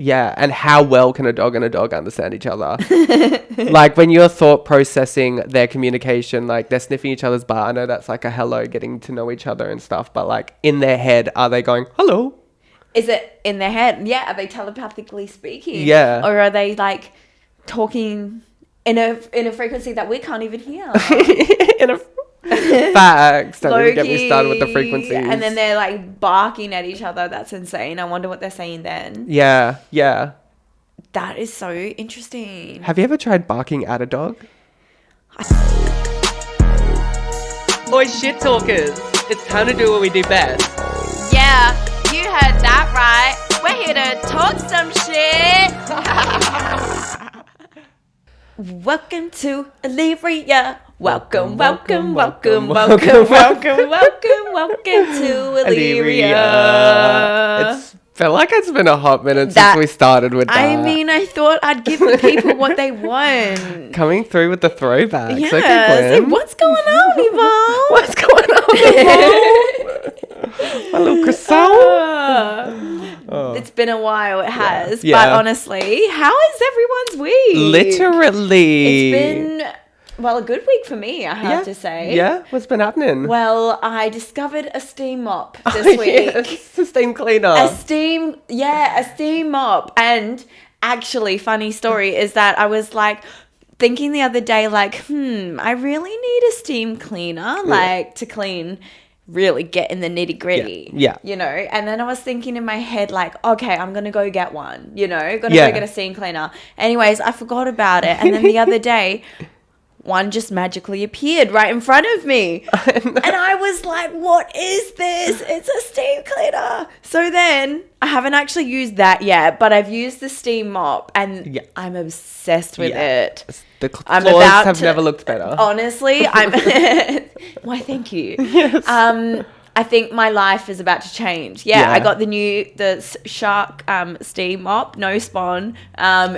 Yeah, and how well can a dog and a dog understand each other? Like, when you're thought processing their communication, like, they're sniffing each other's butt. I know that's like a hello, getting to know each other and stuff, but, like, in their head, are they going, hello? Is it in their head? Yeah, are they telepathically speaking? Yeah. Or are they, like, talking in a frequency that we can't even hear? Facts. Don't even get me started with the frequencies. And then they're, like, barking at each other. That's insane. I wonder what they're saying then. Yeah. That is so interesting. Have you ever tried barking at a dog? Oi, shit talkers. It's time to do what we do best. Yeah, you heard that right. We're here to talk some shit. Welcome to Illyria. Welcome to Illyria. It's felt like it's been a hot minute since we started with that. I mean, I thought I'd give the people what they want. Coming through with the throwbacks. Yeah. Okay, So what's going on, Yvonne? What's going on, Yvonne? My little croissant. It's been a while, it has. Yeah. But honestly, how is everyone's week? Literally. It's been, well, a good week for me, I have to say. Yeah? What's been happening? Well, I discovered a steam mop this week. Yes, a steam cleaner. A steam mop. And actually, funny story is that I was like, thinking the other day, like, I really need a steam cleaner, like, to clean, really get in the nitty gritty. Yeah. You know? And then I was thinking in my head, like, okay, I'm going to go get one, you know? Go get a steam cleaner. Anyways, I forgot about it. And then the other day, one just magically appeared right in front of me. And I was like, what is this? It's a steam cleaner. So then I haven't actually used that yet, but I've used the steam mop and I'm obsessed with it. The floors have never looked better. Honestly, why, thank you. Yes. I think my life is about to change. Yeah. I got the Shark steam mop, no spawn.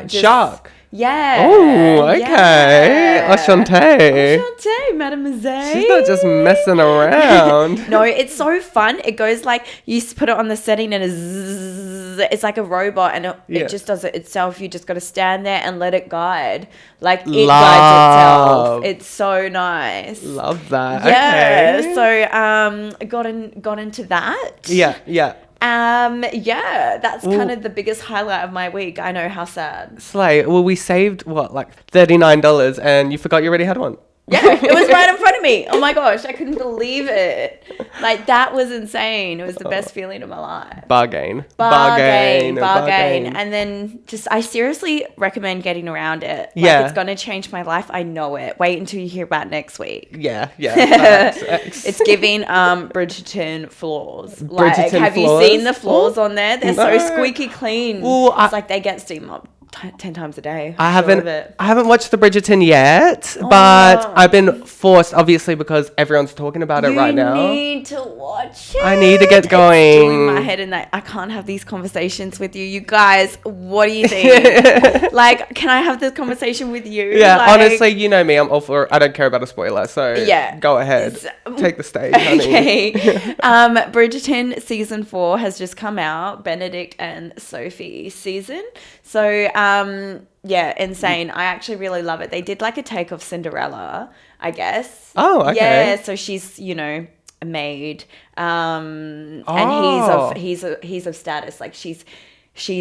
Shark? Yeah. Oh, okay. Yeah. Enchanté, mademoiselle. She's not just messing around. No, it's so fun. It goes like, you put it on the setting and it's like a robot and it just does it itself. You just got to stand there and let it guide. Like, it guides itself. It's so nice. Love that. Yeah. Okay. So, got into that. Yeah. That's kind of the biggest highlight of my week. I know, how sad. Slay. Well, we saved like $39 and you forgot you already had one. Yeah, it was right in front of me. Oh my gosh, I couldn't believe it. Like, that was insane. It was the best feeling of my life. Bargain. And then I seriously recommend getting around it. Like, it's going to change my life. I know it. Wait until you hear about next week. Yeah. It's giving Bridgerton floors. Like, have you seen the floors on there? They're so squeaky clean. It's like they get steam up 10 times a day. I haven't watched the Bridgerton yet, but I've been forced, obviously, because everyone's talking about it right now. You need to watch it. I need to get going. It's doing my head in that I can't have these conversations with you. You guys, what do you think? Like, can I have this conversation with you? Yeah, like, honestly, you know me. I'm all for, I don't care about a spoiler, so go ahead. Take the stage, honey. Okay. Bridgerton season 4 has just come out. Benedict and Sophie season. So, insane. I actually really love it. They did like a take of Cinderella, I guess. Oh, okay. Yeah, so she's, a maid. And he's of status. Like, she's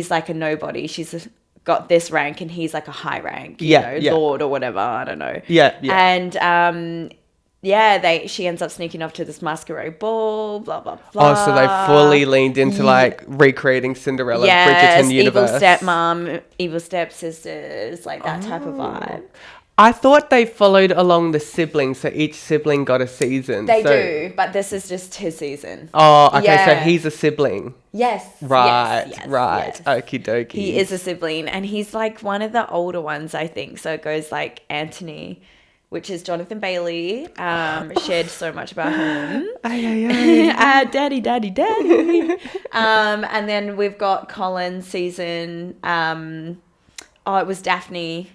like a nobody. She's got this rank and he's like a high rank, lord or whatever. I don't know. Yeah. And she ends up sneaking off to this masquerade ball, blah, blah, blah. Oh, so they fully leaned into, like, recreating Cinderella, Bridgerton universe. Evil stepmom, evil stepsisters, like that type of vibe. I thought they followed along the siblings, so each sibling got a season. They do, but this is just his season. Oh, okay, so he's a sibling. Yes. Right. Yes. Okie dokie. He is a sibling, and he's, like, one of the older ones, I think. So it goes, like, Anthony, which is Jonathan Bailey. Shared so much about him. Daddy. And then we've got Colin's season. It was Daphne.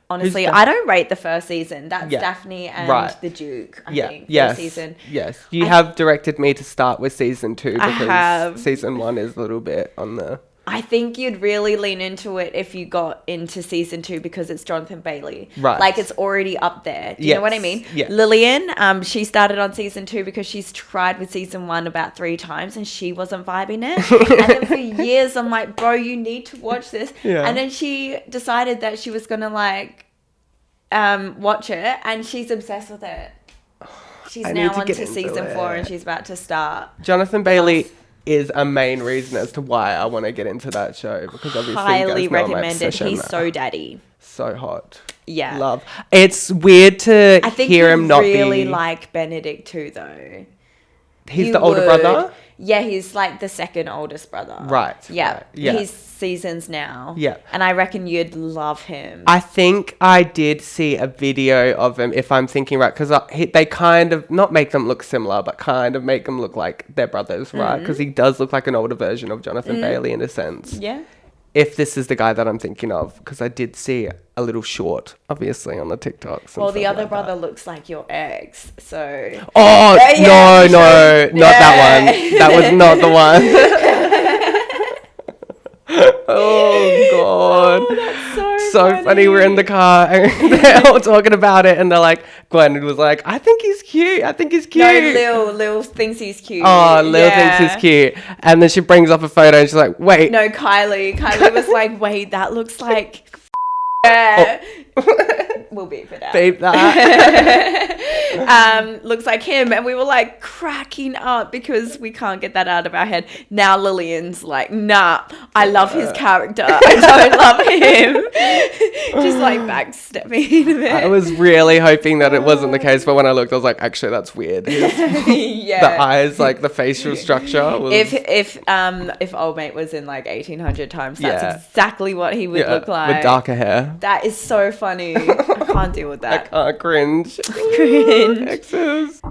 Honestly, I don't rate the first season. That's Daphne and the Duke, I think. First season. Yes. You have directed me to start with season 2 because season 1 is a little bit on the... I think you'd really lean into it if you got into season 2 because it's Jonathan Bailey. Right. Like, it's already up there. Do you know what I mean? Yeah. Lillian, she started on season 2 because she's tried with season 1 about 3 times and she wasn't vibing it. And then for years, I'm like, bro, you need to watch this. Yeah. And then she decided that she was going to, like, watch it, and she's obsessed with it. She's now on to season 4 and she's about to start. Jonathan Bailey is a main reason as to why I want to get into that show, because obviously highly you guys know my recommended. obsession He's there. so daddy. So hot. Yeah. Love. It's weird to I think hear him not really be... like Benedict too, though. He's the older brother? Yeah, he's like the second oldest brother. Right. Yeah. Right. Yeah. He's seasons now. Yeah. And I reckon you'd love him. I think I did see a video of him, if I'm thinking right, because they kind of, not make them look similar, but kind of make them look like their brothers, right? Because he does look like an older version of Jonathan Bailey in a sense. Yeah. If this is the guy that I'm thinking of, because I did see a little short, obviously, on the TikToks. Well, the other brother looks like your ex, so... Oh, yeah, no, not that one. That was not the one. Oh, God. Oh, that's so So funny. We're in the car and they're all talking about it, and they're like, Gwyn was like, I think he's cute. No, Lil thinks he's cute. Oh, Lil thinks he's cute. And then she brings up a photo and she's like, wait. No, Kylie was like, wait, that looks like... Yeah. We'll beep it out. Beep that. Looks like him, and we were like cracking up because we can't get that out of our head. Now Lillian's like, nah, I love his character, I don't love him. Just like backstepping a bit. I was really hoping that it wasn't the case, but when I looked, I was like, actually, that's weird. Yeah. The eyes, like the facial structure. Was... If old mate was in like 1800 times, that's exactly what he would look like. With darker hair. That is so funny. I can't deal with that. I can't cringe. Exes.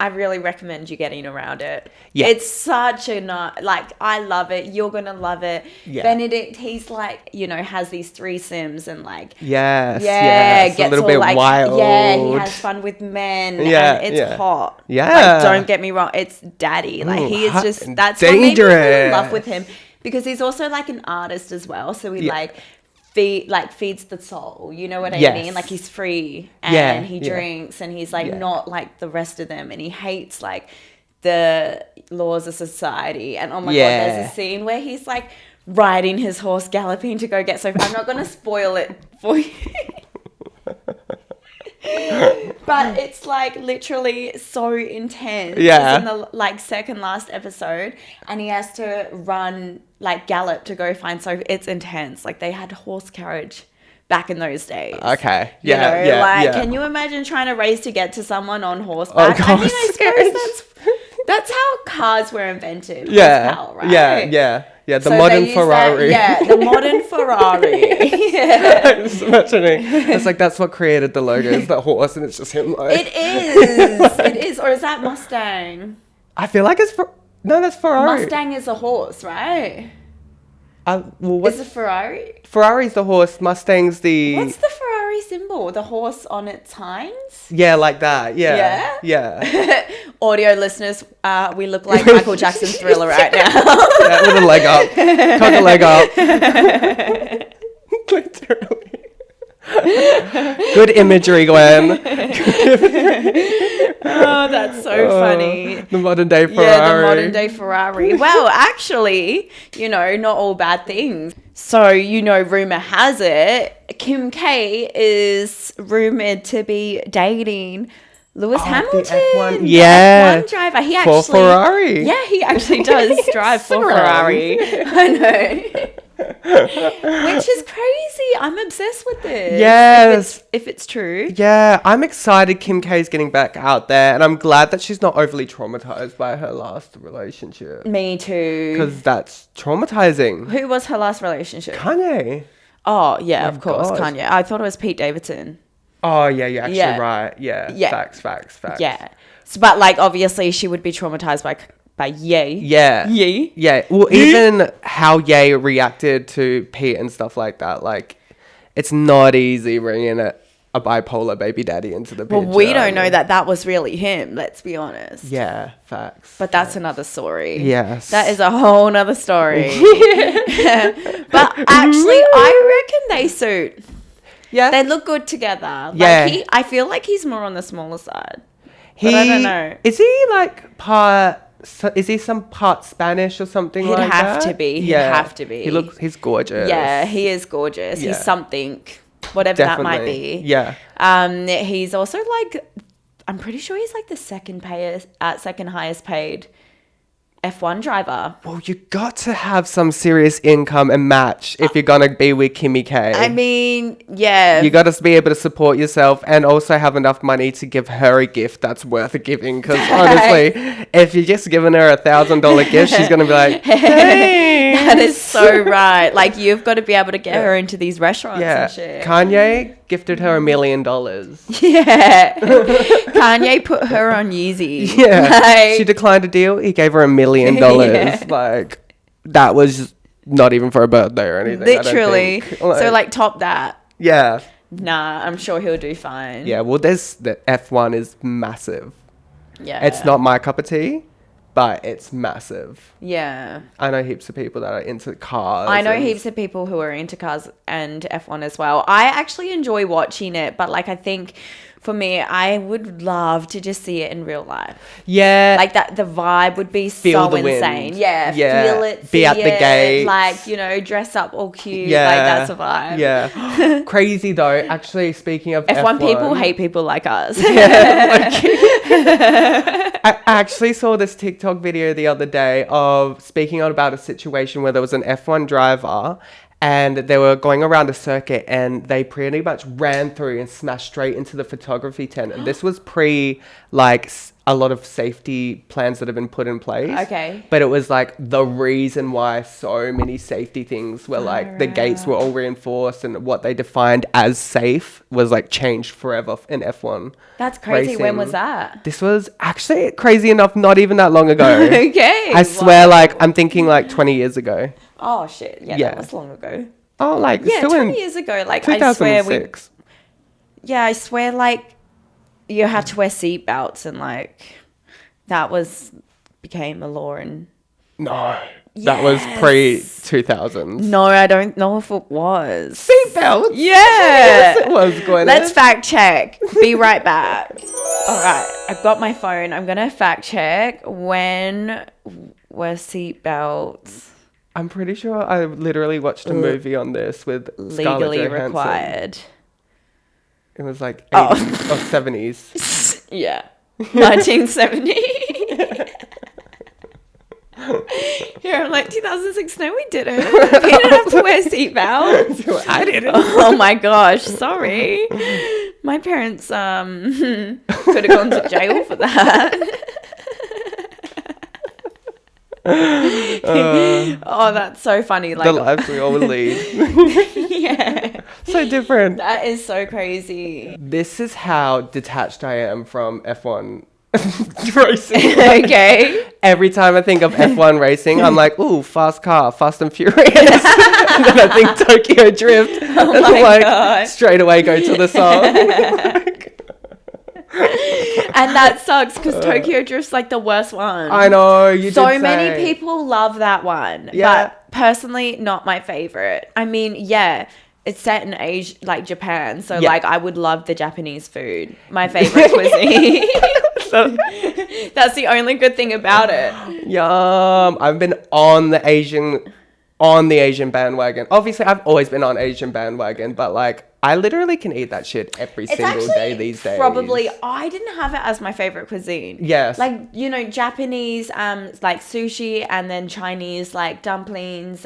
I really recommend you getting around it. Yeah. It's such a like, I love it. You're gonna love it. Yeah. Benedict, he's like, has these threesomes and like, yes, gets a little all bit like, wild. yeah, he has fun with men. Yeah, and it's hot. Yeah. Like, don't get me wrong, it's daddy. Like, he is just, that's what made me fall in love with him, because he's also like an artist as well. So he feeds the soul, you know what I mean? Like, he's free and he drinks and he's like not like the rest of them, and he hates like the laws of society. And oh my god, there's a scene where he's like riding his horse, galloping to go get Sophie. I'm not gonna spoil it for you. But it's like literally so intense. Yeah. It's in the like second last episode, and he has to run like gallop to go find Sophie. It's intense. Like, they had horse carriage back in those days. Okay. Can you imagine trying to race to get to someone on horseback? Oh, I mean, I suppose that's how cars were invented. Yeah. Horsepower, right? Yeah. The modern Ferrari. The modern Ferrari. Yeah. I'm just imagining. It's like, that's what created the logo, is that horse, and it's just him. Like... It is. Or is that Mustang? I feel like it's no, that's Ferrari. Mustang is a horse, right? What's Is it Ferrari? Ferrari's the horse, Mustang's the... What's the Ferrari symbol? The horse on its hinds? Yeah, like that. Yeah. Audio listeners, we look like Michael Jackson's Thriller right now. Yeah, with a leg up. Cock a leg up. Literally. Good imagery, Gwyn. Oh, that's so funny. The modern day Ferrari. Yeah, the modern day Ferrari. Well, actually, not all bad things. So, rumor has it, Kim K is rumored to be dating Lewis Hamilton. The F1, the F1 driver. He actually, for Ferrari. Yeah, he actually does drive for Ferrari. I know. Which is crazy. I'm obsessed with this. Yes. If it's true. Yeah, I'm excited Kim K's getting back out there, and I'm glad that she's not overly traumatized by her last relationship. Me too. Because that's traumatizing. Who was her last relationship? Kanye. Oh, yeah, of course, God. Kanye. I thought it was Pete Davidson. Oh, yeah, you're actually right. Yeah. Facts. Yeah. So, but, like, obviously she would be traumatized by Ye. Yeah. Well, even how Ye reacted to Pete and stuff like that, like, it's not easy bringing it a bipolar baby daddy into the picture. Well, we don't know that was really him, let's be honest. Yeah, facts. But that's another story. Yes. That is a whole nother story. But actually, I reckon they suit. Yeah. They look good together. Yeah. Like I feel like he's more on the smaller side. But I don't know. Is he like part... So is he some part Spanish or something He'd like that? have to be. He'd have to be. He's gorgeous. Yeah, he is gorgeous. Yeah. He's something, whatever that might be. Yeah. He's also like, I'm pretty sure he's like the second highest paid F1 driver. Well, you got to have some serious income and match if you're going to be with Kimmy K. I mean, yeah. You got to be able to support yourself and also have enough money to give her a gift that's worth giving. Because honestly, if you're just giving her $1,000 gift, she's going to be like, hey. That is so right. Like, you've got to be able to get her into these restaurants and shit. Kanye gifted her $1 million. Yeah. Kanye put her on Yeezy. Yeah. Like, she declined a deal. He gave her $1 million. Yeah. Like, that was not even for a birthday or anything. literally. I don't think. So, like, top that. Yeah. Nah, I'm sure he'll do fine. Yeah, well, the F1 is massive. Yeah. It's not my cup of tea, but it's massive. Yeah. I know heaps of people that are into cars. I know heaps of people who are into cars and F1 as well. I actually enjoy watching it, but like I think for me, I would love to just see it in real life. Yeah. Like that, the vibe would be Feel so the wind. insane. Yeah. Yeah. Feel it. Be See at the it, gate. like, you know, dress up all cute. Yeah. Like that's a vibe. Yeah. Crazy though. Actually, speaking of F1 people hate people like us. Yeah, I actually saw this TikTok video the other day of speaking on about a situation where there was an F1 driver and they were going around a circuit and they pretty much ran through and smashed straight into the photography tent. And this was pre like a lot of safety plans that have been put in place. Okay. But it was like the reason why so many safety things were like the gates were all reinforced and what they defined as safe was like changed forever in F1. That's crazy. racing. When was that? This was actually crazy enough, not even that long ago. Okay. I swear, like, I'm thinking like 20 years ago. Oh, shit. Yeah, Yeah. that was long ago. Oh, like, Yeah, still 20 in years ago. Like, I swear 2006. I swear, like, you had to wear seatbelts and, like, that became a law. And No, that was pre-2000s. no, I don't know if it was. Seatbelts? Yeah. Yes, it was, Gwyn. Let's fact check. Be right back. All right. I've got my phone. I'm going to fact check. When were seatbelts I'm pretty sure I literally watched a movie on this with Scarlett legally Johansson. required? It was like 80s or 70s. Yeah. 1970. Here, I'm like, 2006. No, we didn't. We didn't have to wear seatbelts. I didn't. Oh my gosh, sorry. My parents could have gone to jail for that. Oh, that's so funny. Like The lives we all lead. yeah. So different. That is so crazy. This is how detached I am from F1 racing. Okay. Every time I think of F1 racing, I'm like, ooh, fast car, Fast and Furious. And then I think Tokyo Drift. And I'm my like, God. straight away go to the song. And that sucks because Tokyo Drift's like the worst one. I know, you So did many say. people love that one. Yeah. But personally, not my favorite. I mean, yeah, it's set in Asia, like Japan. So, Yeah. like, I would love the Japanese food. My favorite cuisine. That's the only good thing about it. Yum. I've been on the Asian bandwagon. Obviously, I've always been on Asian bandwagon, but like, I literally can eat that shit every single day these days. Probably, I didn't have it as my favorite cuisine. Yes. Like, you know, Japanese, like sushi, and then Chinese, like dumplings,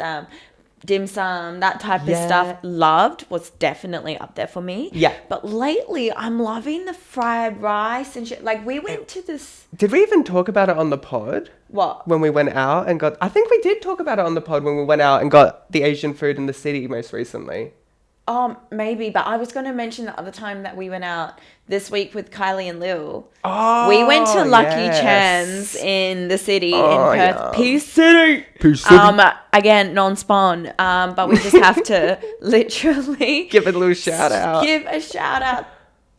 dim sum, that type of stuff. Loved, was definitely up there for me. Yeah. But lately, I'm loving the fried rice and shit. Like, we went to this. Did we even talk about it on the pod? What? When we went out and got... I think we did talk about it on the pod when we went out and got the Asian food in the city most recently. Maybe, but I was going to mention the other time that we went out this week with Kylie and Lil. Oh, We went to Lucky yes. Chan's in the city in Oh, Perth. yeah. Peace City. Peace City. Again, non-spawn. But we just have to literally Give it a little shout out. Give a shout out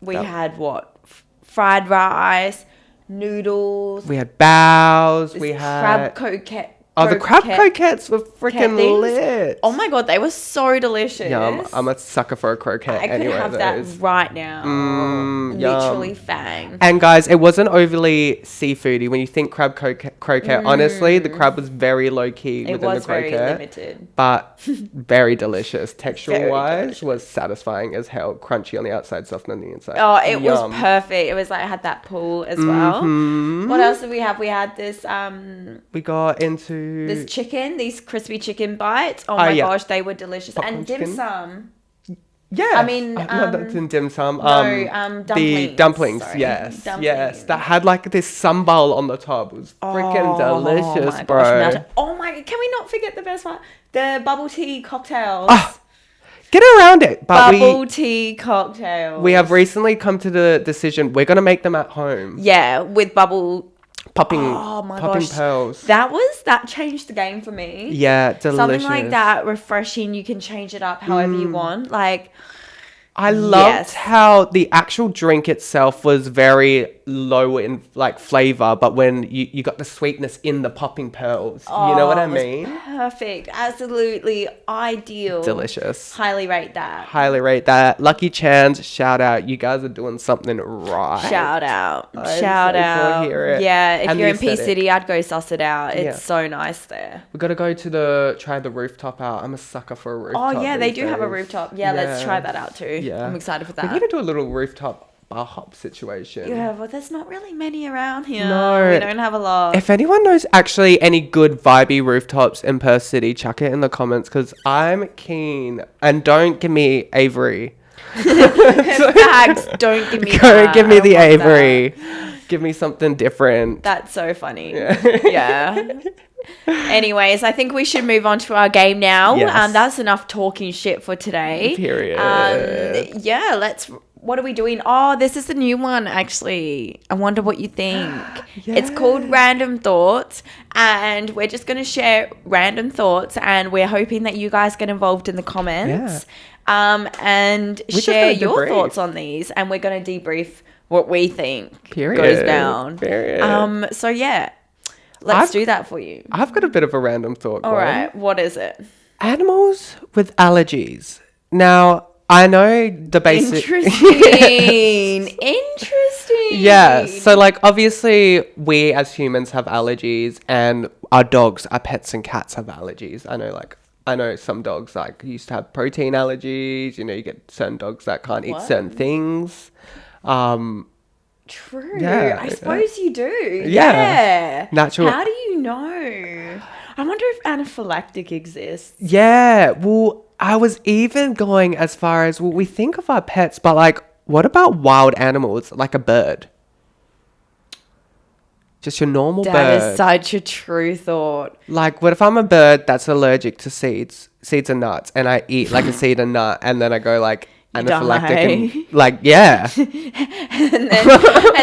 We had what? Fried rice, noodles. We had bows. We had crab croquette. Oh, the crab croquettes were freaking lit. Oh my god, they were so delicious. Yum. I'm a sucker for a croquette. I could have that right now. Literally yum. fang. And guys, it wasn't overly seafoody. When you think crab croquette, honestly, the crab was very low key within the croquette. It was very limited. But very delicious. Textural wise, was satisfying as hell. Crunchy on the outside, soft on the inside. Oh, it was perfect. It was like, I had that pull as well. What else did we have? We had this, we got into this chicken, these crispy chicken bites. Oh my gosh, they were delicious. Popcorn and dim chicken. sum. Yeah, I mean, that's in dim sum. Dumplings. The dumplings, Sorry. yes, Dumplings. yes. That had like this sambal on the top. It was freaking delicious, bro. Gosh, oh my god, can we not forget the best one? The bubble tea cocktails. Get around it. But bubble tea cocktails. We have recently come to the decision we're gonna make them at home. Yeah, with popping pearls. That changed the game for me. Yeah, delicious. Something like that, refreshing. You can change it up however you want. Like, I loved how the actual drink itself was very low in like flavor, but when you got the sweetness in the popping pearls, you know what I mean? Perfect, absolutely ideal, delicious. Highly rate that. Lucky Chans, shout out! You guys are doing something right. Shout out! Yeah, if you're in P City, I'd go suss it out. It's so nice there. We got to go to try the rooftop out. I'm a sucker for a rooftop. Oh yeah, they do have a rooftop. Yeah, let's try that out too. Yeah, I'm excited for that. We need to do a little rooftop bar hop situation. Yeah, but there's not really many around here. No. We don't have a lot. If anyone knows actually any good vibey rooftops in Perth City, chuck it in the comments because I'm keen. And don't give me Avery. Facts, don't give me that. Don't give me the Avery. Give me something different. That's so funny. Yeah. Anyways, I think we should move on to our game now. Yes. That's enough talking shit for today. Period. What are we doing? Oh, this is the new one, actually. I wonder what you think. It's called Random Thoughts, and we're just going to share random thoughts, and we're hoping that you guys get involved in the comments and share your thoughts on these, and we're going to debrief what we think goes down. So, yeah. Let's do that for you. I've got a bit of a random thought. All right. What is it? Animals with allergies. Now, I know the basic... Interesting. Yeah. So, like, obviously, we as humans have allergies and our dogs, our pets and cats have allergies. I know some dogs, like, used to have protein allergies. You know, you get certain dogs that can't eat certain things. True. Yeah, I suppose you do. Yeah. Natural. How do you know? I wonder if anaphylactic exists. Yeah. Well, I was even going as far as, we think of our pets, but like, what about wild animals, like a bird? Just your normal bird. That is such a true thought. Like, what if I'm a bird that's allergic to seeds and nuts, and I eat like a seed and nut, and then I go like, anaphylactic and, like, yeah. and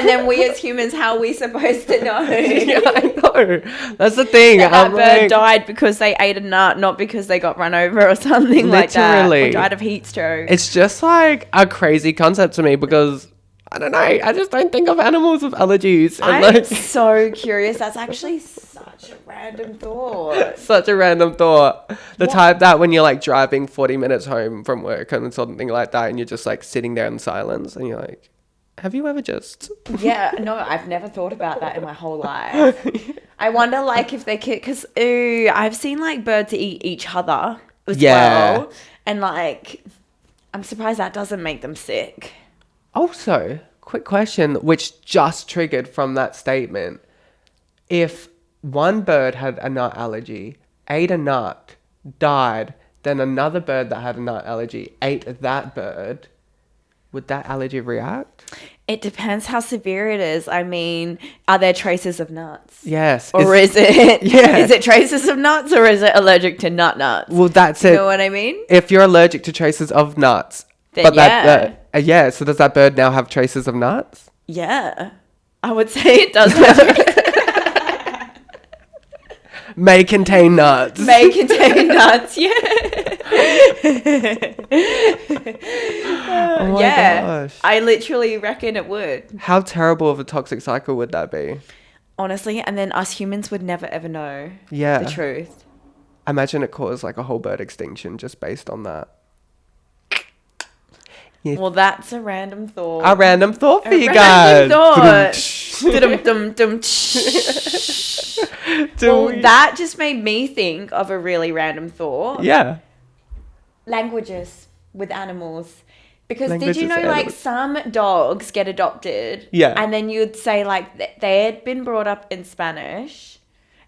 then we as humans, how are we supposed to know? Yeah, I know. That's the thing. That bird died because they ate a nut, not because they got run over or something like that. Or died of heat stroke. It's just like a crazy concept to me because I don't know. I just don't think of animals with allergies. I'm so curious. That's actually such a random thought. Such a random thought. The type that when you're like driving 40 minutes home from work and something like that, and you're just like sitting there in silence, and you're like, have you ever just... Yeah, no, I've never thought about that in my whole life. I wonder like if they could, because I've seen like birds eat each other as well. And like, I'm surprised that doesn't make them sick. Also, quick question, which just triggered from that statement. If one bird had a nut allergy, ate a nut, died, then another bird that had a nut allergy ate that bird, would that allergy react? It depends how severe it is. I mean, are there traces of nuts? Yes. Or is it traces of nuts, or is it allergic to nuts? Well, that's it. You know what I mean? If you're allergic to traces of nuts, then so does that bird now have traces of nuts? Yeah, I would say it does have. May contain nuts. May contain nuts. Yeah. Oh my gosh. I literally reckon it would. How terrible of a toxic cycle would that be? Honestly, and then us humans would never ever know Yeah. the truth. Imagine it caused like a whole bird extinction just based on that. Yeah. Well, that's a random thought. A random thought for A you random guys. thought. Well, that just made me think of a really random thought. Yeah. Languages with animals. Because Languages did you know, with like, animals. some dogs get adopted? Yeah. And then you'd say, like, they had been brought up in Spanish,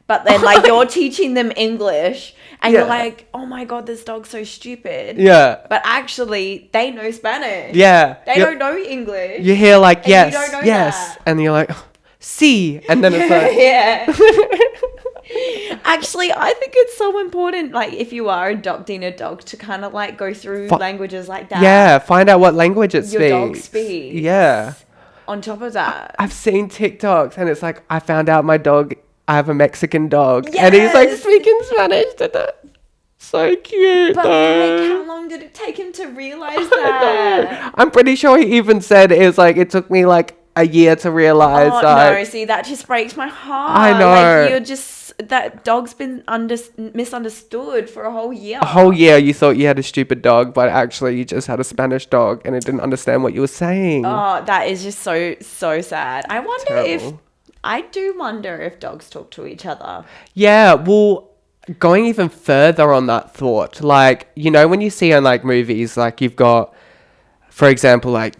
but then, like, you're teaching them English, and Yeah. you're like, oh my God, this dog's so stupid. Yeah. But actually, they know Spanish. Yeah. They don't know English. You hear like, And you yes, don't know yes. that. And you're like, see. And then it's like, Yeah. Actually, I think it's so important, like, if you are adopting a dog, to kind of, like, go through languages like that. yeah, find out what language it Your dog speaks. Yeah. On top of that. I've seen TikToks and it's like, I found out my dog, I have a Mexican dog. And he's like Yes. speaking Spanish to that. So cute. But, though. like, how long did it take him to realize that? I'm pretty sure he even said it was like, it took me like a year to realize Oh, that. no, see, that just breaks my heart. I know. Like, you're just, that dog's been misunderstood for a whole year. A whole year you thought you had a stupid dog, but actually you just had a Spanish dog and it didn't understand what you were saying. Oh, that is just so sad. I Terrible. do wonder if dogs talk to each other. Yeah, well, going even further on that thought, like, you know, when you see on like movies, like you've got, for example, like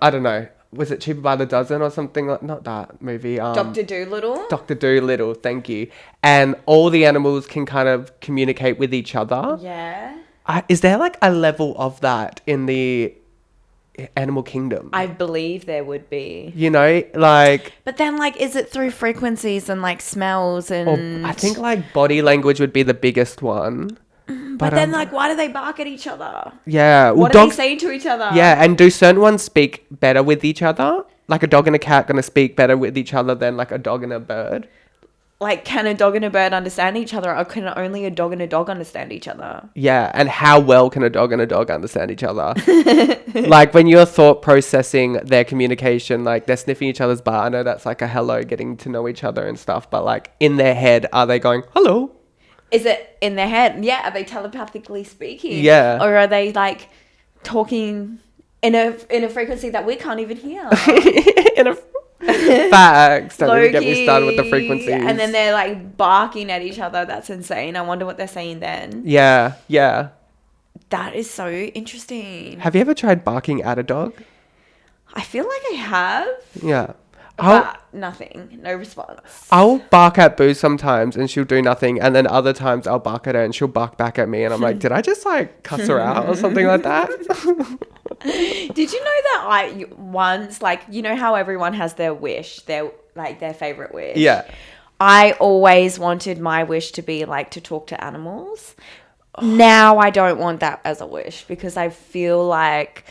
I don't know, was it Cheaper by the Dozen or something? Like, not that movie. Dr. Dolittle? Dr. Dolittle, thank you. And all the animals can kind of communicate with each other. Yeah. Is there like a level of that in the animal kingdom? I believe there would be. You know, like... But then, like, is it through frequencies and, like, smells and... I think like body language would be the biggest one. But then, like, why do they bark at each other? Yeah. Well, What are they saying to each other? Yeah, and do certain ones speak better with each other? Like a dog and a cat going to speak better with each other than like a dog and a bird? Like, can a dog and a bird understand each other, or can only a dog and a dog understand each other? Yeah, and how well can a dog and a dog understand each other? Like when you're thought processing their communication, like they're sniffing each other's butt. I know that's like a hello, getting to know each other and stuff, but like in their head, are they going, hello? Is it in their head? Yeah, are they telepathically speaking? Yeah. Or are they, like, talking in a frequency that we can't even hear? In a facts. Don't even get me Low-key. started with the frequencies. And then they're, like, barking at each other. That's insane. I wonder what they're saying then. Yeah, yeah. That is so interesting. Have you ever tried barking at a dog? I feel like I have, Yeah. but nothing. No response. I'll bark at Boo sometimes and she'll do nothing. And then other times I'll bark at her and she'll bark back at me. And I'm like, did I just like cuss her out or something like that? Did you know that once, like, you know how everyone has their wish, their favorite wish? Yeah. I always wanted my wish to be like to talk to animals. Now I don't want that as a wish because I feel like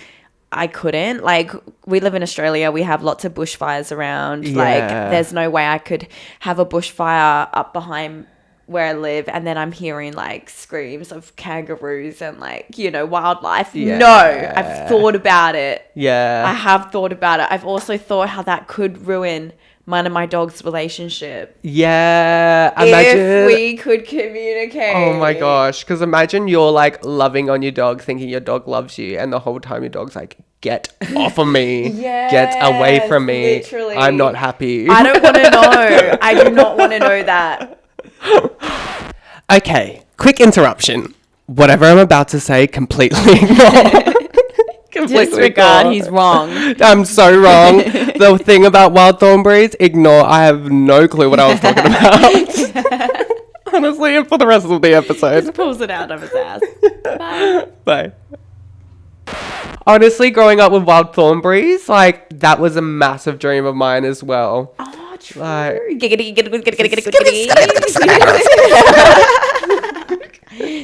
I couldn't. Like, we live in Australia, we have lots of bushfires around. Yeah. Like, there's no way I could have a bushfire up behind where I live and then I'm hearing like screams of kangaroos and like, you know, wildlife. Yeah. No, I've thought about it. I Yeah. have thought about it. I've also thought how that could ruin mine and my dog's relationship. Yeah. Imagine. If we could communicate. Oh my gosh. Because imagine you're like loving on your dog, thinking your dog loves you. And the whole time your dog's like, get off of me. Get away from me. Literally. I'm not happy. I don't want to know. I do not want to know that. Okay. Quick interruption. Whatever I'm about to say, completely ignore. Disregard, he's wrong. I'm so wrong. The thing about wild thornberries, ignore. I have no clue what I was talking about. Honestly, and for the rest of the episode. Just pulls it out of his ass. Bye. Bye. Honestly, growing up with wild thornberries, like, that was a massive dream of mine as well. Oh, true. Like- Giggity, giggity, giggity, giggity,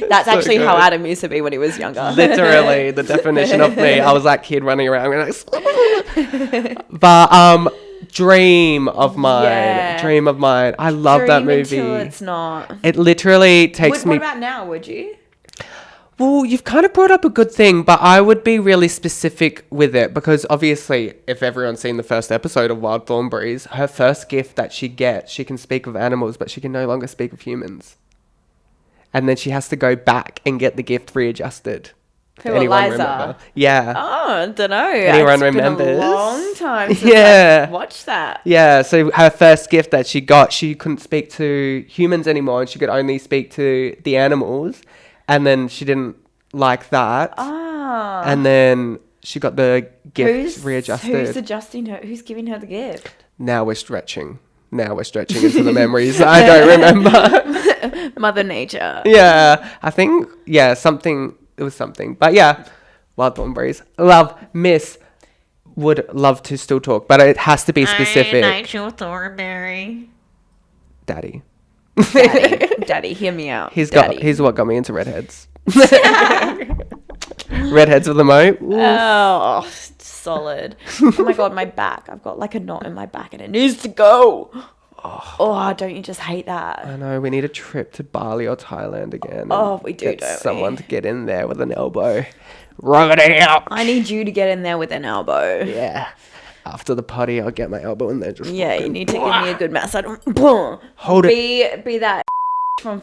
That's actually good. how Adam used to be when he was younger. Literally, the definition of me. I was that kid running around. But dream of mine. Yeah. Dream of mine. I love that movie. Until it's not. It literally takes me. What about now? Would you? Well, you've kind of brought up a good thing, but I would be really specific with it because obviously, if everyone's seen the first episode of Wild Thornberrys, her first gift that she gets, she can speak of animals, but she can no longer speak of humans. And then she has to go back and get the gift readjusted. Who, Eliza? Remember? Yeah. Oh, I don't know. Anyone remembers? remembers? Been a long time since I watched that. Yeah, so her first gift that she got, she couldn't speak to humans anymore and she could only speak to the animals. And then she didn't like that. Ah. And then she got the gift readjusted. Who's adjusting her? Who's giving her the gift? Now we're stretching into the memories I don't remember. Mother Nature. Yeah, I think, something, it was something. But yeah, Wild Thornberrys. Love, miss, would love to still talk, but it has to be specific. Nigel Thornberry. Daddy. Daddy, hear me out. He's what got me into redheads. Redheads with a mo. Oh, solid. Oh my God, my back. I've got like a knot in my back and it needs to go. Oh, don't you just hate that? I know. We need a trip to Bali or Thailand again. Oh, we do, get don't someone we? to get in there with an elbow. Rub it out. I need you to get in there with an elbow. Yeah. After the party, I'll get my elbow in there. Just yeah, you need to give me a good massage. Hold it. Be that from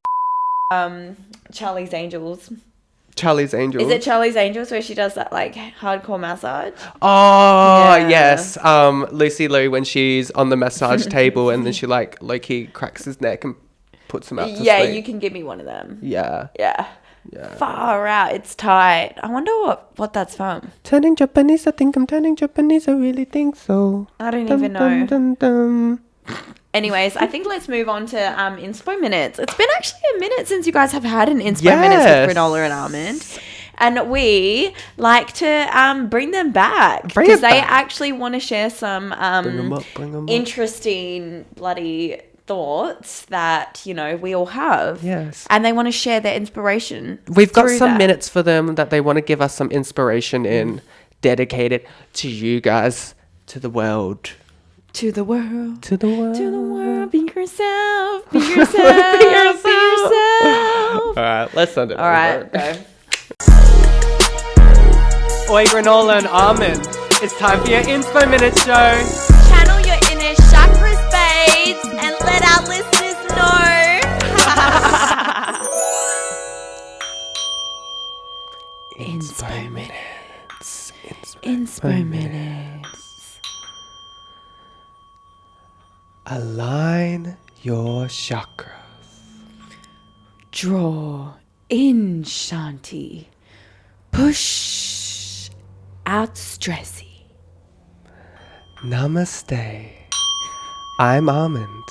Charlie's Angels. Charlie's Angels. Is it Charlie's Angels where she does that like hardcore massage? Oh, Yeah. yes. Lucy Liu, when she's on the massage table and then she like low-key cracks his neck and puts him out to Yeah, sleep. you can give me one of them. Yeah. Yeah. Yeah. Far out. It's tight. I wonder what that's from. Turning Japanese, I think I'm turning Japanese, I really think so. I don't Dum, even know. dum, dum, dum. Anyways, I think let's move on to Inspo Minutes. It's been actually a minute since you guys have had an Inspo Minutes with Granola and Almond. And we like to bring them back. Bring Because it they back. actually want to share some Bring 'em up. interesting bloody thoughts that, you know, we all have. Yes. And they want to share their inspiration. We've got through some that. minutes for them that they want to give us some inspiration in, dedicated to you guys, to the world. To the world. To the world. To the world. Be yourself. Be yourself. Be yourself. Be yourself. All right, let's send it. All right, go. Oi, Granola and Almond. It's time for your Inspo Minutes show. Channel your inner chakras, babes, and let our listeners know. Inspo Minutes. Inspo Minutes. Align your chakras. Draw in, Shanti. Push out, Stressy. Namaste. I'm Almond.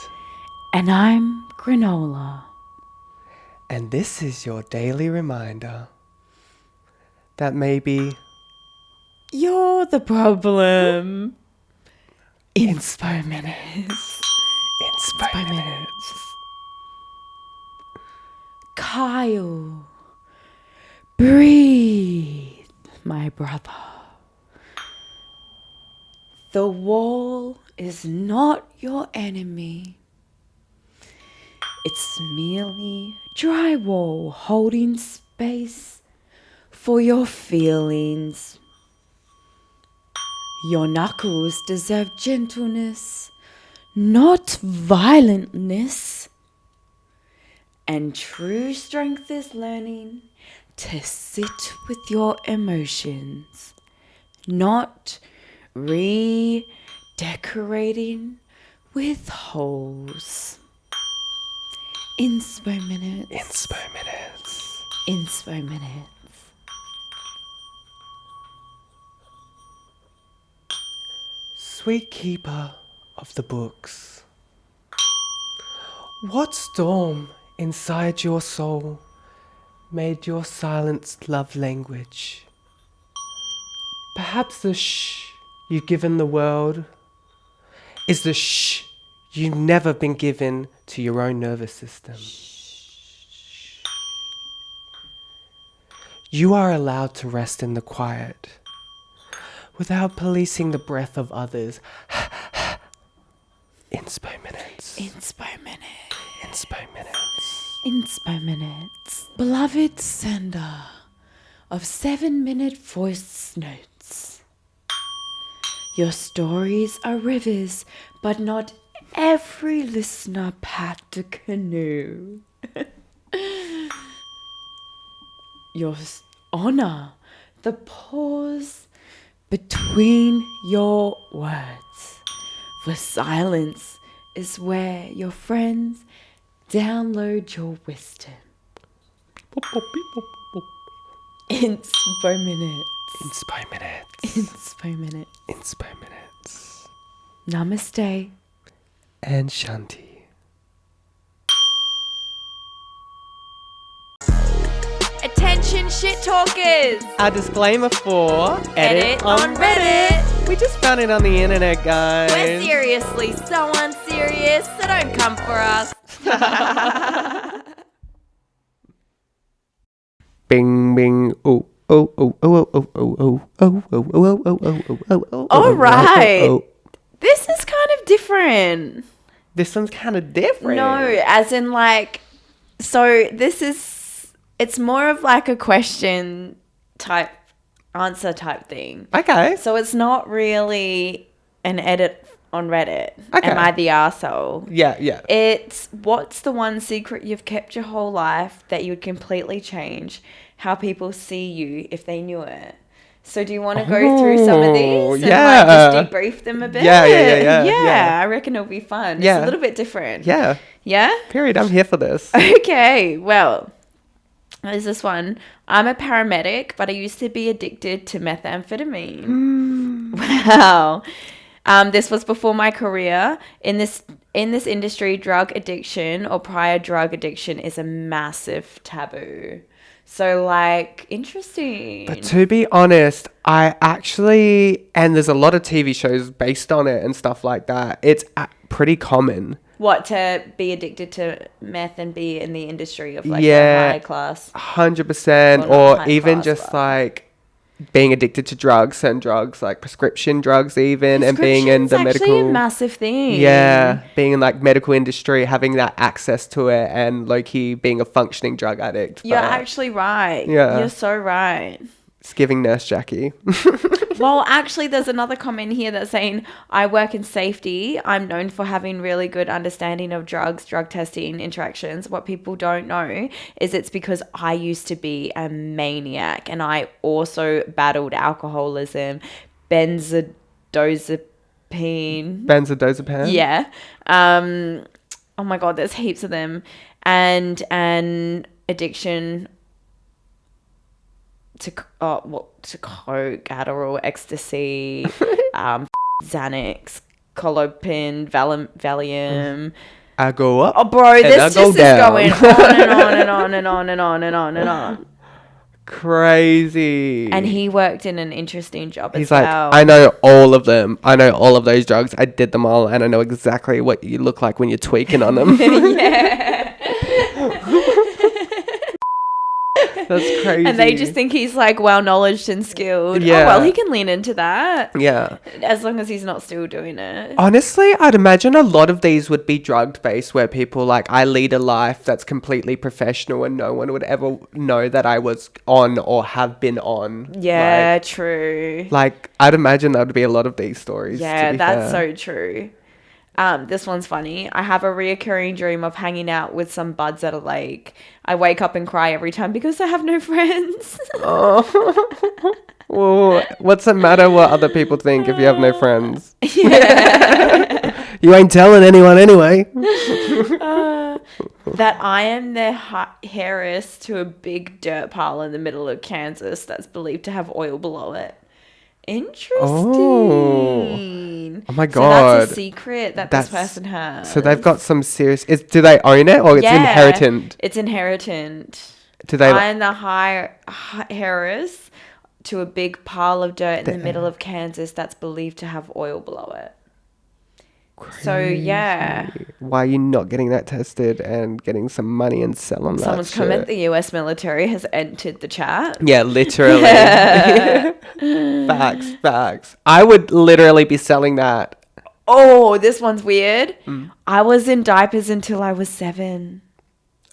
And I'm Granola. And this is your daily reminder that maybe You're the problem. Inspo Minutes. Inspo Minutes. Kyle. Breathe, my brother. The wall is not your enemy. It's merely drywall holding space for your feelings. Your knuckles deserve gentleness, not violentness. And true strength is learning to sit with your emotions, not redecorating with holes. Inspo Minutes. Inspo Minutes. Inspo Minutes. Sweet keeper of the books, what storm inside your soul made your silenced love language? Perhaps the shh you've given the world is the shh you've never been given to your own nervous system. You are allowed to rest in the quiet without policing the breath of others. Inspo Minutes. Beloved sender of 7-minute voice notes. Your stories are rivers, but not every listener paddled a canoe. Your honor the pause between your words, for silence is where your friends download your wisdom. Inspo Minutes. Inspo Minutes. Inspo Minutes. Inspo Minutes. Namaste. And Shanti. Attention shit talkers. Our disclaimer for Edit on Reddit. We just found it on the internet, guys. We're seriously so unserious, so don't come for us. Bing bing. Oh oh oh oh oh oh oh oh oh oh oh oh oh oh oh. All right. This is kind of different. This one's kind of different. No, as in like, so this is, it's more of like a question type, answer type thing. Okay. So it's not really an edit on Reddit. Okay. Am I the arsehole? Yeah, yeah. It's what's the one secret you've kept your whole life that you would completely change how people see you if they knew it? So do you want to go through some of these and like just debrief them a bit? Yeah, I reckon it'll be fun. Yeah. It's a little bit different. Yeah. Yeah? Period. I'm here for this. Okay, well, there's this one. I'm a paramedic, but I used to be addicted to methamphetamine. Wow. This was before my career. In this industry, drug addiction or prior drug addiction is a massive taboo. So, like, interesting. But to be honest, I actually, and there's a lot of TV shows based on it and stuff like that. It's pretty common. What, to be addicted to meth and be in the industry of like a high class? 100%. Or even just like being addicted to drugs, certain drugs, like prescription drugs even, and being in the medical. Actually a massive thing. Yeah, being in like medical industry, having that access to it, and low-key being a functioning drug addict. You're actually right. Yeah. You're so right. It's giving Nurse Jackie. Well, actually, there's another comment here that's saying, I work in safety. I'm known for having really good understanding of drugs, drug testing, interactions. What people don't know is it's because I used to be a maniac and I also battled alcoholism, Benzodiazepine. Yeah. Oh my God, there's heaps of them. And an addiction to coke, Adderall, ecstasy, Xanax, Colopin, Valium. I go up. Oh, bro, this just is going on and on and on and on and on and on and on. Crazy. And he worked in an interesting job He's as like, well. I know all of them. I know all of those drugs. I did them all, and I know exactly what you look like when you're tweaking on them. Yeah. That's crazy. And they just think he's like well knowledge and skilled. Yeah. Oh, well, he can lean into that. Yeah. As long as he's not still doing it. Honestly, I'd imagine a lot of these would be drug based, where people like, I lead a life that's completely professional and no one would ever know that I was on or have been on. Yeah, true. Like, I'd imagine that would be a lot of these stories. Yeah, that's so true. This one's funny. I have a reoccurring dream of hanging out with some buds at a lake. I wake up and cry every time because I have no friends. Oh. Well, what's it matter what other people think if you have no friends? Yeah. You ain't telling anyone anyway. That I am the heiress to a big dirt pile in the middle of Kansas that's believed to have oil below it. Interesting. Oh my God. So that's a secret that this person has. So they've got some serious... do they own it or it's inherited? It's inherited. Do they... I'm the heiress to a big pile of dirt in the middle of Kansas that's believed to have oil below it. Crazy. So, yeah. Why are you not getting that tested and getting some money and selling that Someone's comment, the US military has entered the chat. Yeah, literally. Facts. I would literally be selling that. Oh, this one's weird. I was in diapers until I was 7.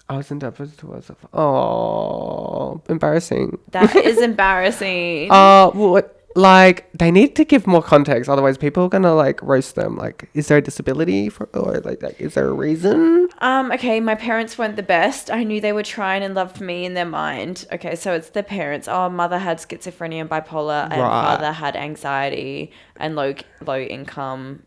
I was indebted towards. Oh, embarrassing. That is embarrassing. What? Like, they need to give more context, otherwise people are gonna like roast them. Like, is there a disability or like is there a reason? Okay, my parents weren't the best. I knew they were trying and loved me in their mind. Okay, so it's the parents. Oh, mother had schizophrenia and bipolar, and father had anxiety and low income,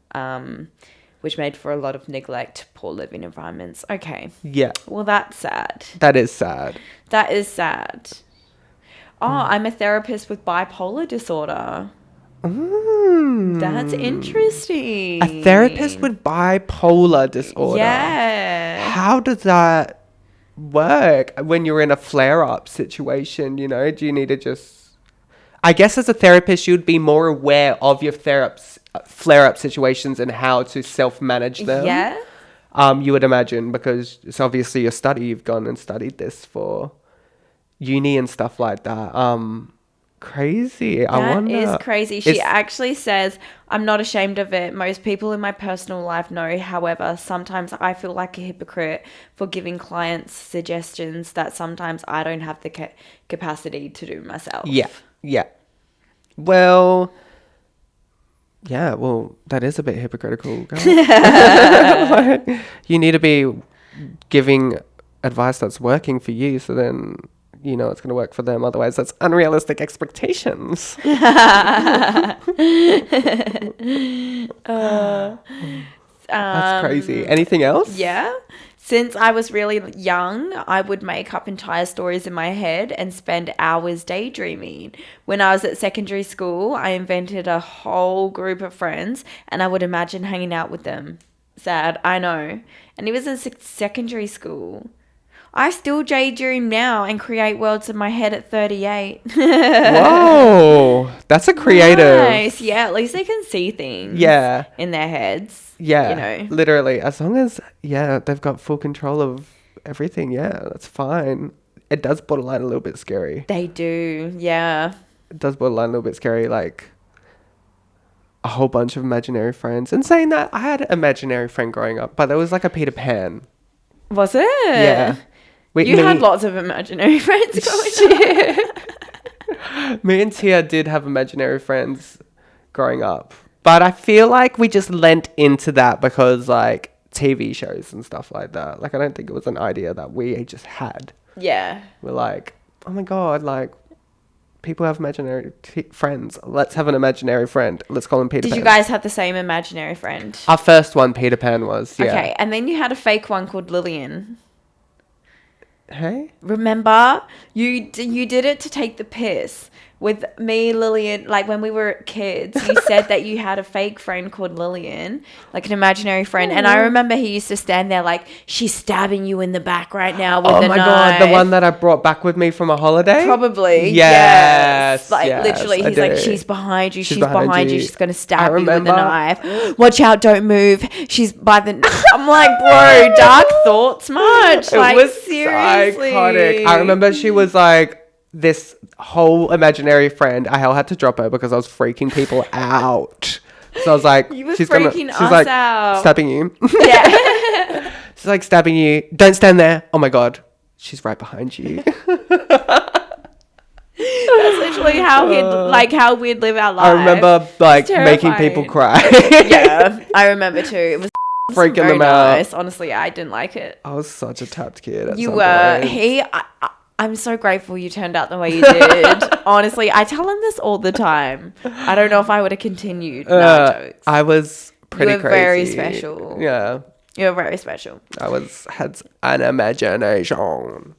which made for a lot of neglect, poor living environments. Okay. Yeah. Well, that's sad. That is sad. That is sad. Oh, I'm a therapist with bipolar disorder. That's interesting. A therapist with bipolar disorder. Yeah. How does that work when you're in a flare-up situation? You know, do you need to just... I guess as a therapist, you'd be more aware of your flare-up situations and how to self-manage them. Yeah. You would imagine, because it's obviously your study. You've gone and studied this for uni and stuff like that. Crazy. I wonder. That is crazy. She actually says, I'm not ashamed of it. Most people in my personal life know. However, sometimes I feel like a hypocrite for giving clients suggestions that sometimes I don't have the capacity to do myself. Yeah. Yeah. Well, yeah, well, that is a bit hypocritical, girl. You need to be giving advice that's working for you, so then you know it's going to work for them. Otherwise, that's unrealistic expectations. That's crazy. Anything else? Yeah. Since I was really young, I would make up entire stories in my head and spend hours daydreaming. When I was at secondary school, I invented a whole group of friends and I would imagine hanging out with them. Sad, I know. And it was in secondary school. I still daydream now and create worlds in my head at 38. Whoa, that's a creative. Nice. Yeah, at least they can see things. Yeah. In their heads. Yeah. You know. Literally, as long as they've got full control of everything. Yeah, that's fine. It does borderline a little bit scary. They do. Yeah. It does borderline a little bit scary. Like a whole bunch of imaginary friends. And saying that, I had an imaginary friend growing up, but there was like a Peter Pan. Was it? Yeah. You had lots of imaginary friends growing up. Me and Tia did have imaginary friends growing up. But I feel like we just lent into that because, like, TV shows and stuff like that. Like, I don't think it was an idea that we just had. Yeah. We're like, oh my God, like, people have imaginary friends. Let's have an imaginary friend. Let's call him Peter Pan. Did you guys have the same imaginary friend? Our first one, Peter Pan, was, yeah. Okay, and then you had a fake one called Lillian. Hey? Remember? You did it to take the piss. With me, Lillian, like when we were kids, you said that you had a fake friend called Lillian, like an imaginary friend. And I remember he used to stand there like, she's stabbing you in the back right now with a knife. Oh my God, the one that I brought back with me from a holiday? Probably. Yes. Like literally, he's like, she's behind you, she's behind you, she's going to stab you with a knife. Watch out, don't move. She's by the... I'm like, bro, dark thoughts much. Like, it was seriously. Iconic. I remember she was like, this whole imaginary friend, I had to drop her because I was freaking people out. So I was like, you were she's like out. Stabbing you. Yeah. She's like stabbing you. Don't stand there. Oh my God. She's right behind you. That's literally how we'd live our life. I remember like making people cry. Yeah, I remember too. It was freaking them out. Honestly, I didn't like it. I was such a tapped kid. You were. I'm so grateful you turned out the way you did. Honestly, I tell him this all the time. I don't know if I would have continued. No jokes. I was pretty crazy. You were very special. Yeah. You were very special. Had an imagination.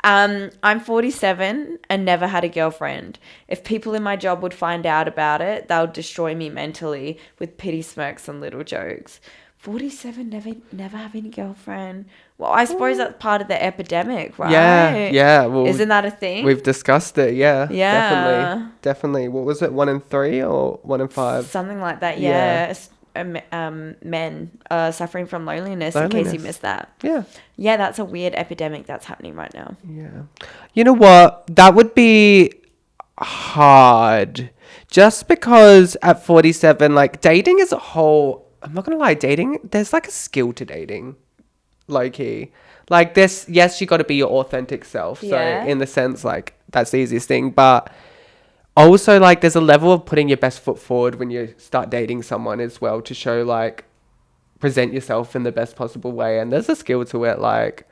I'm 47 and never had a girlfriend. If people in my job would find out about it, they'll destroy me mentally with pity smirks and little jokes. 47, never having a girlfriend. Well, I suppose that's part of the epidemic, right? Yeah. Well, isn't that a thing? We've discussed it. Yeah. Yeah. Definitely. What was it? 1 in 3 or 1 in 5? Something like that. Yeah. Men suffering from loneliness. In case you missed that. Yeah. Yeah, that's a weird epidemic that's happening right now. Yeah. You know what? That would be hard. Just because at 47, like dating is a whole. I'm not going to lie, dating, there's like a skill to dating, low key. Like this, yes, you got to be your authentic self. So in the sense, like, that's the easiest thing. But also, like, there's a level of putting your best foot forward when you start dating someone as well, to show, like, present yourself in the best possible way. And there's a skill to it. Like,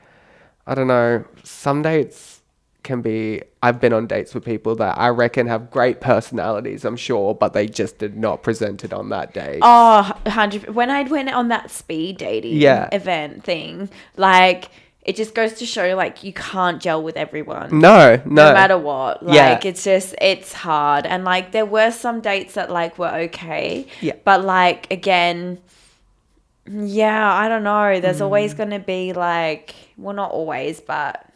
I don't know, some dates can be, I've been on dates with people that I reckon have great personalities, I'm sure, but they just did not present it on that date. Oh, 100. When I went on that speed dating event thing, like, it just goes to show, like, you can't gel with everyone. No matter what. Like, it's just, it's hard. And, like, there were some dates that, like, were okay. Yeah. But, like, again, I don't know. There's always going to be, like, well, not always, but.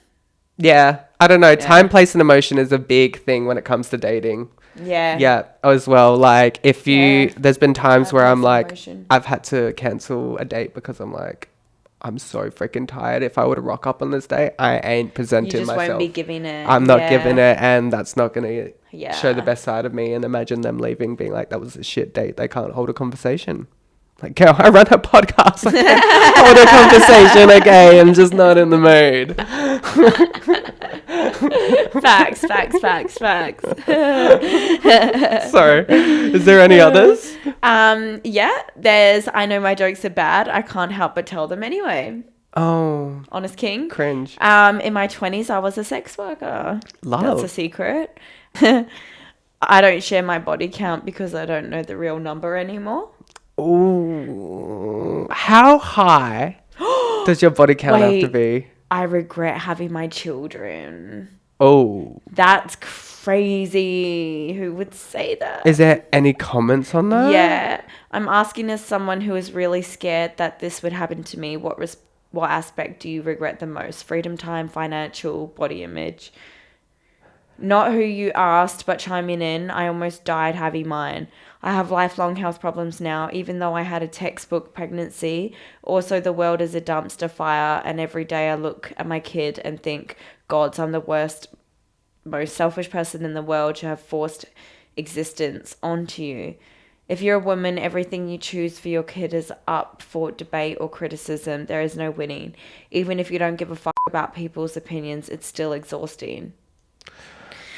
Yeah. I don't know. Time, place, and emotion is a big thing when it comes to dating. Yeah. Yeah, as well. Like, if you, there's been times where I'm like, emotion. I've had to cancel a date because I'm like, I'm so freaking tired. If I were to rock up on this day, I ain't presenting myself. You just won't be giving it. I'm not giving it, and that's not going to show the Yeah. best side of me. And imagine them leaving, being like, that was a shit date. They can't hold a conversation. Like, girl, I run a podcast. I can't hold a conversation, okay? I'm just not in the mood. Facts. So, is there any others? There's, I know my jokes are bad. I can't help but tell them anyway. Oh, Honest King. cringe. In my 20s, I was a sex worker. Love. That's a secret. I don't share my body count because I don't know the real number anymore. Ooh. How high does your body count have to be? I regret having my children. Oh. That's crazy. Who would say that? Is there any comments on that? Yeah. I'm asking as someone who is really scared that this would happen to me. What aspect do you regret the most? Freedom time, financial, body image? Not who you asked, but chiming in. I almost died having mine. I have lifelong health problems now, even though I had a textbook pregnancy. Also, the world is a dumpster fire, and every day I look at my kid and think, gods, I'm the worst, most selfish person in the world to have forced existence onto you. If you're a woman, everything you choose for your kid is up for debate or criticism. There is no winning. Even if you don't give a fuck about people's opinions, it's still exhausting.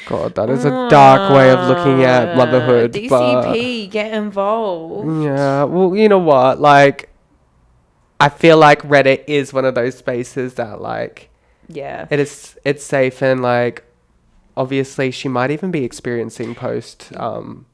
God, that is a dark way of looking at motherhood. DCP, get involved. Yeah, well, you know what? Like, I feel like Reddit is one of those spaces that, like, it's safe, and, like, obviously she might even be experiencing postpartum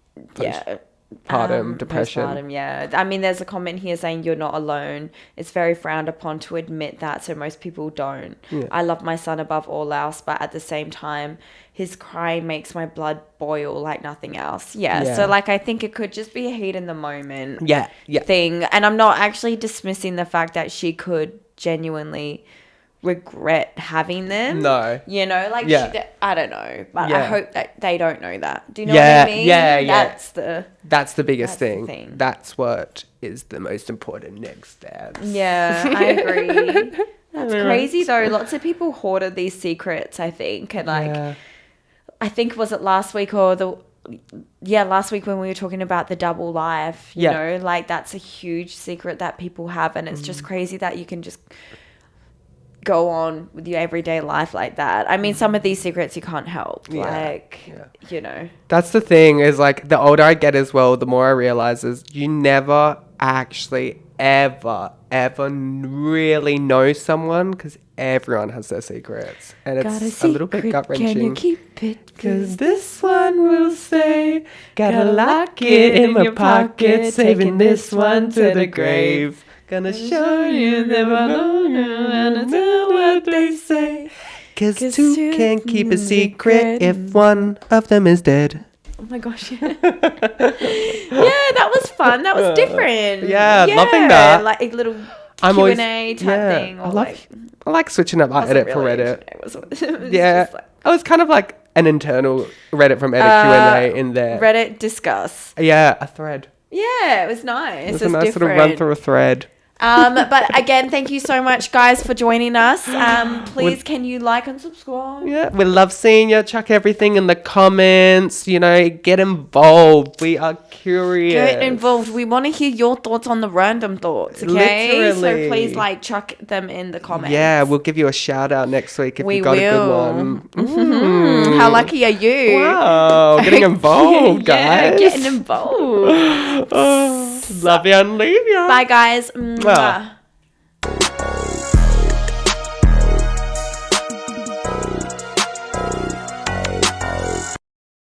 depression. Postpartum, yeah. I mean, there's a comment here saying you're not alone. It's very frowned upon to admit that, so most people don't. Yeah. I love my son above all else, but at the same time, his crying makes my blood boil like nothing else. Yeah. So, like, I think it could just be a heat in the moment thing. And I'm not actually dismissing the fact that she could genuinely regret having them. No. You know, like, I don't know. But I hope that they don't know that. Do you know what I mean? That's the biggest thing. That's what is the most important next step. Yeah, I agree. That's crazy, though. Lots of people hoarded these secrets, I think. And, like, I think, was it last week or last week when we were talking about the double life, you know, like, that's a huge secret that people have. And it's just crazy that you can just go on with your everyday life like that. I mean, some of these secrets you can't help. You know. That's the thing, is, like, the older I get as well, the more I realize is you never actually ever really know someone, because everyone has their secrets, and it's a little bit gut-wrenching. Can you keep it? Cause this one will stay. Gotta lock it in my pocket, saving this one to the grave. Gonna show you them alone and do what they say. Cause two can't keep a secret if one of them is dead. Oh my gosh. Yeah, that was fun. That was different. Loving that. Like a little Q&A type thing. Or I like switching up my edit for Reddit. It was I was kind of like an internal Reddit from Edit Q&A in there. Reddit discuss. Yeah, a thread. Yeah, it was nice. It was a nice little run through a thread. But again, thank you so much, guys, for joining us. Please, can you like and subscribe? Yeah, we love seeing you. Chuck everything in the comments. You know, get involved. We are curious. Get involved. We want to hear your thoughts on the random thoughts, okay? Literally. So please, like, chuck them in the comments. Yeah, we'll give you a shout out next week if We you got a good will. one. How lucky are you? Wow, getting involved, guys. Yeah, getting involved. Love you and leave you. Bye, guys. Mwah.